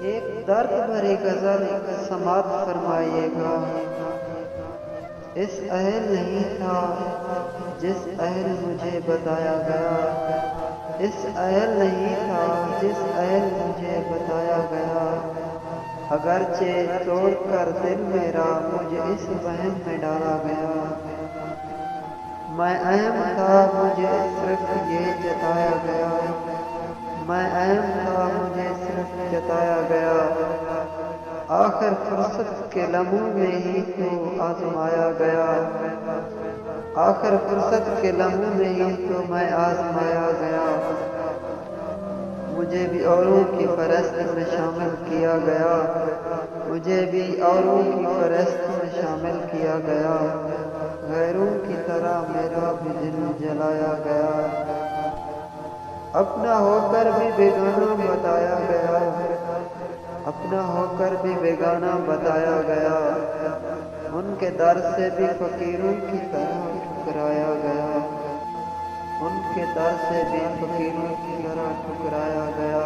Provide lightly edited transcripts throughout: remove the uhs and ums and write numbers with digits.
ایک درد بھری غزل سماعت فرمائیے گا۔ اس اہل نہیں تھا جس اہل مجھے بتایا گیا، اس اہل نہیں تھا جس اہل مجھے بتایا گیا، اگرچہ توڑ کر دل میرا مجھے اس وہم میں ڈالا گیا۔ میں اہم تھا مجھے صرف یہ جتایا گیا، میں اہم تھا مجھے صرف جتایا گیا، آخر فرصت کے لمحوں میں ہی تو آزمایا گیا، آخر فرصت کے لمحوں میں ہی تو میں آزمایا گیا۔ مجھے بھی اوروں کی فہرست میں شامل کیا گیا، مجھے بھی اوروں کی فہرست میں شامل کیا گیا، غیروں کی طرح میرا بھی دل جلایا گیا، اپنا ہو کر بھی بیگانہ بتایا گیا، اپنا ہو کر بھی بیگانہ بتایا گیا، ان کے در سے بھی فقیروں کی طرح ٹھکرایا گیا، ان کے در سے بھی فقیروں کی طرح ٹھکرایا گیا۔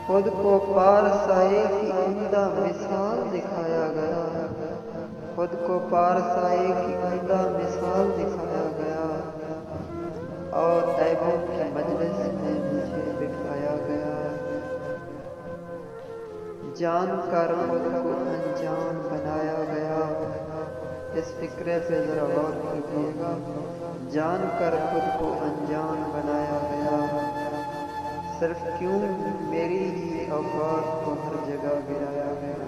خود کو پارسائی کی عمدہ مثال دکھایا گیا، خود کو پارسائی کی عمدہ مثال دکھایا گیا، اور عیبوں کی مجلس میں مجھے بٹھایا گیا۔ جان کر خود کو انجان بنایا گیا، اس فقرے پہ ذرا غور کیجیے گا۔ جان کر خود کو انجان بنایا گیا، صرف کیوں میری ہی اوقات کو ہر جگہ گرایا گیا۔